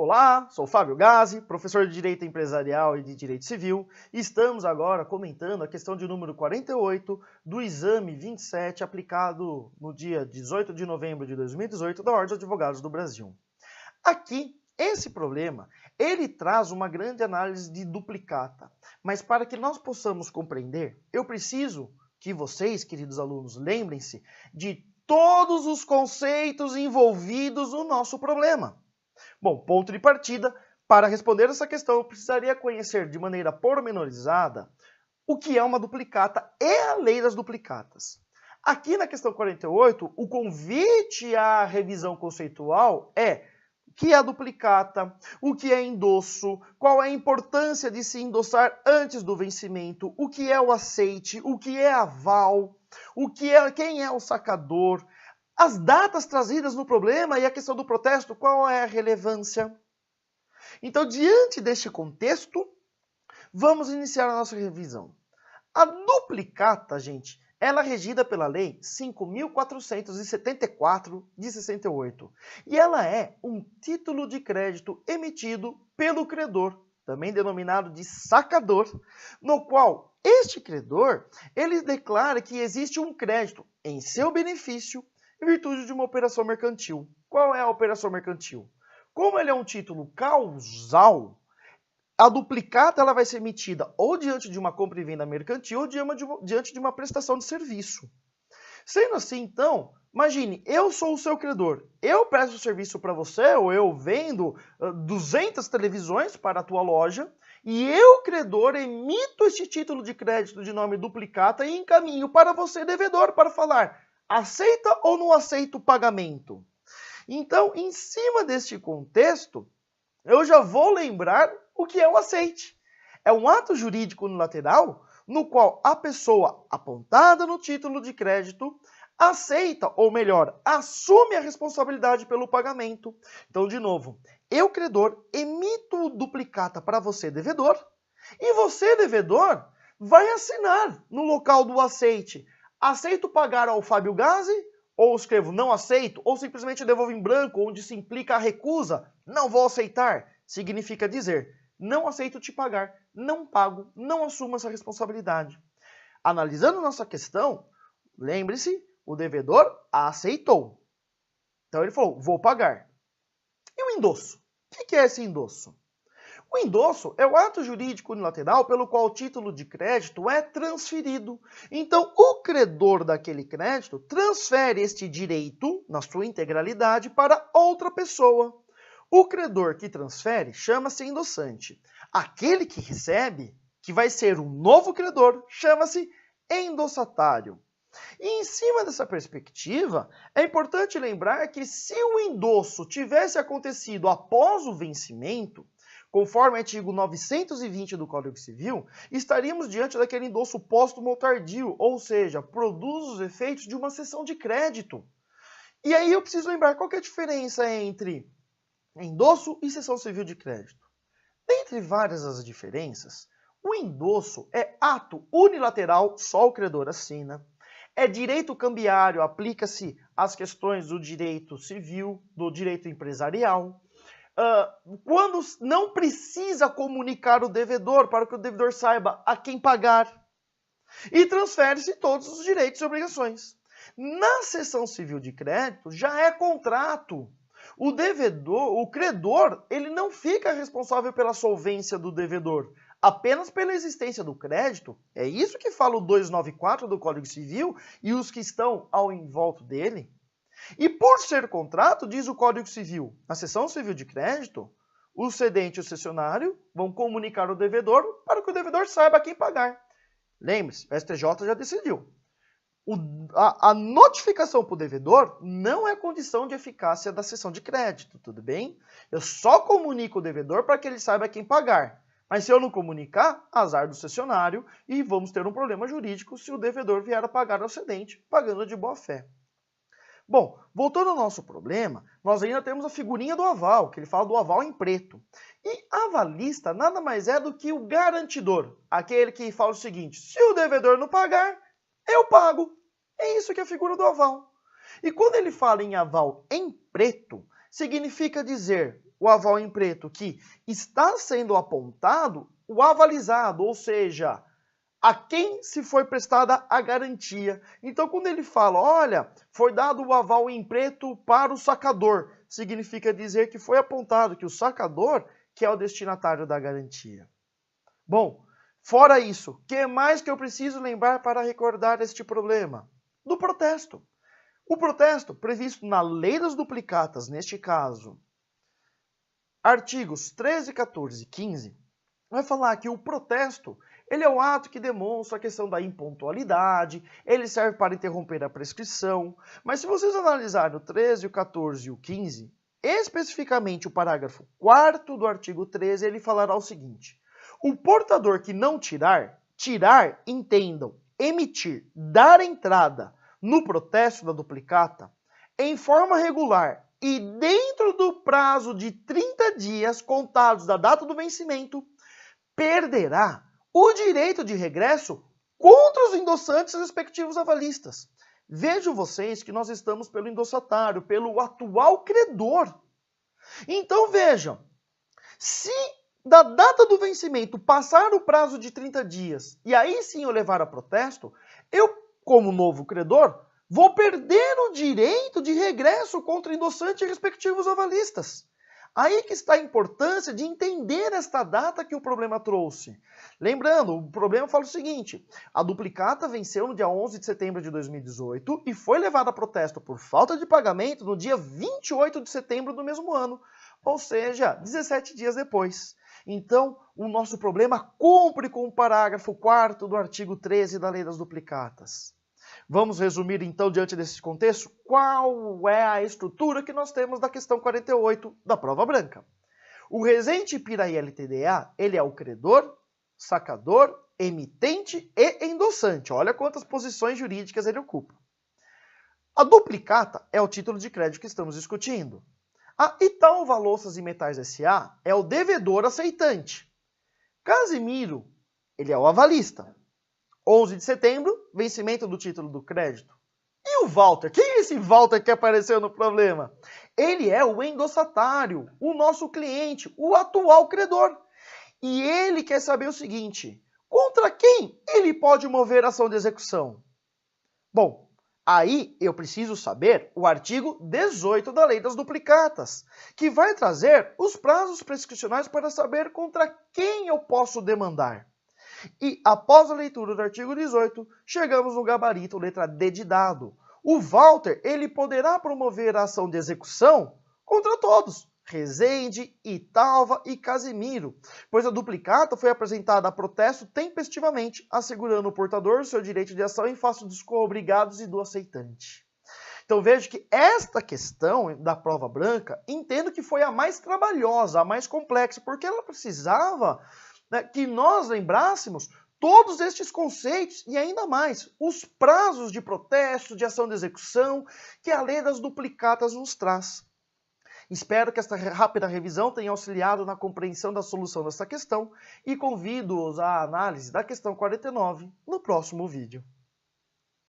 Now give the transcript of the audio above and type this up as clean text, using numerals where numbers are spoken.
Olá, sou Fábio Gazzi, professor de Direito Empresarial e de Direito Civil, e estamos agora comentando a questão de número 48 do exame 27 aplicado no dia 18 de novembro de 2018 da Ordem dos Advogados do Brasil. Aqui, esse problema, ele traz uma grande análise de duplicata, mas para que nós possamos compreender, eu preciso que vocês, queridos alunos, lembrem-se de todos os conceitos envolvidos no nosso problema. Bom, ponto de partida, para responder essa questão, eu precisaria conhecer de maneira pormenorizada o que é uma duplicata e a lei das duplicatas. Aqui na questão 48, o convite à revisão conceitual é o que é a duplicata, o que é endosso, qual é a importância de se endossar antes do vencimento, o que é o aceite, o que é aval, quem é o sacador, as datas trazidas no problema e a questão do protesto, qual é a relevância. Então, diante deste contexto, vamos iniciar a nossa revisão. A duplicata, gente, ela é regida pela Lei 5.474 de 68. E ela é um título de crédito emitido pelo credor, também denominado de sacador, no qual este credor, ele declara que existe um crédito em seu benefício em virtude de uma operação mercantil. Qual é a operação mercantil? Como ele é um título causal, a duplicata ela vai ser emitida ou diante de uma compra e venda mercantil ou diante de uma prestação de serviço. Sendo assim, então, imagine, eu sou o seu credor, eu presto serviço para você, ou eu vendo 200 televisões para a tua loja, e eu, credor, emito este título de crédito de nome duplicata e encaminho para você, devedor, para falar: aceita ou não aceita o pagamento? Então, em cima deste contexto, eu já vou lembrar o que é o aceite. É um ato jurídico unilateral no qual a pessoa apontada no título de crédito aceita, ou melhor, assume a responsabilidade pelo pagamento. Então, de novo, eu, credor, emito duplicata para você, devedor, e você, devedor, vai assinar no local do aceite: aceito pagar ao Fábio Gazzi, ou escrevo não aceito, ou simplesmente devolvo em branco, onde se implica a recusa, não vou aceitar. Significa dizer: não aceito te pagar, não pago, não assumo essa responsabilidade. Analisando nossa questão, lembre-se, o devedor aceitou. Então ele falou: vou pagar. E o endosso? O que é esse endosso? O endosso é o ato jurídico unilateral pelo qual o título de crédito é transferido. Então, o credor daquele crédito transfere este direito, na sua integralidade, para outra pessoa. O credor que transfere chama-se endossante. Aquele que recebe, que vai ser um novo credor, chama-se endossatário. E em cima dessa perspectiva, é importante lembrar que se o endosso tivesse acontecido após o vencimento, conforme o artigo 920 do Código Civil, estaríamos diante daquele endosso póstumo ou tardio, ou seja, produz os efeitos de uma cessão de crédito. E aí eu preciso lembrar qual que é a diferença entre endosso e cessão civil de crédito. Dentre várias as diferenças, o endosso é ato unilateral, só o credor assina. É direito cambiário, aplica-se às questões do direito civil, do direito empresarial. Quando não precisa comunicar o devedor para que o devedor saiba a quem pagar. E transfere-se todos os direitos e obrigações. Na cessão civil de crédito, já é contrato. O devedor, o credor, ele não fica responsável pela solvência do devedor, apenas pela existência do crédito. É isso que fala o 294 do Código Civil e os que estão ao em volta dele. E por ser contrato, diz o Código Civil, na cessão civil de crédito, o cedente e o cessionário vão comunicar ao devedor para que o devedor saiba a quem pagar. Lembre-se, o STJ já decidiu. A notificação para o devedor não é condição de eficácia da cessão de crédito, tudo bem? Eu só comunico o devedor para que ele saiba a quem pagar. Mas se eu não comunicar, azar do cessionário e vamos ter um problema jurídico se o devedor vier a pagar ao cedente, pagando de boa fé. Bom, voltando ao nosso problema, nós ainda temos a figurinha do aval, que ele fala do aval em preto. E avalista nada mais é do que o garantidor, aquele que fala o seguinte: se o devedor não pagar, eu pago. É isso que é a figura do aval. E quando ele fala em aval em preto, significa dizer o aval em preto, que está sendo apontado o avalizado, ou seja, a quem se foi prestada a garantia. Então, quando ele fala, olha, foi dado o aval em preto para o sacador, significa dizer que foi apontado que o sacador que é o destinatário da garantia. Bom, fora isso, o que mais que eu preciso lembrar para recordar este problema? Do protesto. O protesto, previsto na Lei das Duplicatas, neste caso, artigos 13, 14 e 15, vai falar que o protesto ele é o ato que demonstra a questão da impontualidade, ele serve para interromper a prescrição, mas se vocês analisarem o 13, o 14 e o 15, especificamente o parágrafo 4º do artigo 13, ele falará o seguinte: o portador que não tirar, entendam, emitir, dar entrada no protesto da duplicata em forma regular e dentro do prazo de 30 dias contados da data do vencimento, perderá o direito de regresso contra os endossantes respectivos avalistas. Vejam vocês que nós estamos pelo endossatário, pelo atual credor. Então vejam, se da data do vencimento passar o prazo de 30 dias e aí sim eu levar a protesto, eu, como novo credor, vou perder o direito de regresso contra endossante e respectivos avalistas. Aí que está a importância de entender esta data que o problema trouxe. Lembrando, o problema fala o seguinte: a duplicata venceu no dia 11 de setembro de 2018 e foi levada a protesto por falta de pagamento no dia 28 de setembro do mesmo ano, ou seja, 17 dias depois. Então, o nosso problema cumpre com o parágrafo 4º do artigo 13 da Lei das Duplicatas. Vamos resumir, então, diante desse contexto, qual é a estrutura que nós temos da questão 48 da prova branca. O Resende Piraí LTDA, ele é o credor, sacador, emitente e endossante. Olha quantas posições jurídicas ele ocupa. A duplicata é o título de crédito que estamos discutindo. A Itaúva Louças e Metais S.A. é o devedor aceitante. Casimiro, ele é o avalista. 11 de setembro, vencimento do título do crédito. E o Walter? Quem é esse Walter que apareceu no problema? Ele é o endossatário, o nosso cliente, o atual credor. E ele quer saber o seguinte: contra quem ele pode mover ação de execução? Bom, aí eu preciso saber o artigo 18 da Lei das Duplicatas, que vai trazer os prazos prescricionais para saber contra quem eu posso demandar. E, após a leitura do artigo 18, chegamos no gabarito letra D de dado. O Walter, ele poderá promover a ação de execução contra todos, Resende, Itaúva e Casimiro, pois a duplicata foi apresentada a protesto tempestivamente, assegurando ao portador seu direito de ação em face dos coobrigados e do aceitante. Então veja que esta questão da prova branca, entendo que foi a mais trabalhosa, a mais complexa, porque ela precisava que nós lembrássemos todos estes conceitos e ainda mais os prazos de protesto, de ação de execução que a Lei das Duplicatas nos traz. Espero que esta rápida revisão tenha auxiliado na compreensão da solução desta questão e convido-os à análise da questão 49 no próximo vídeo.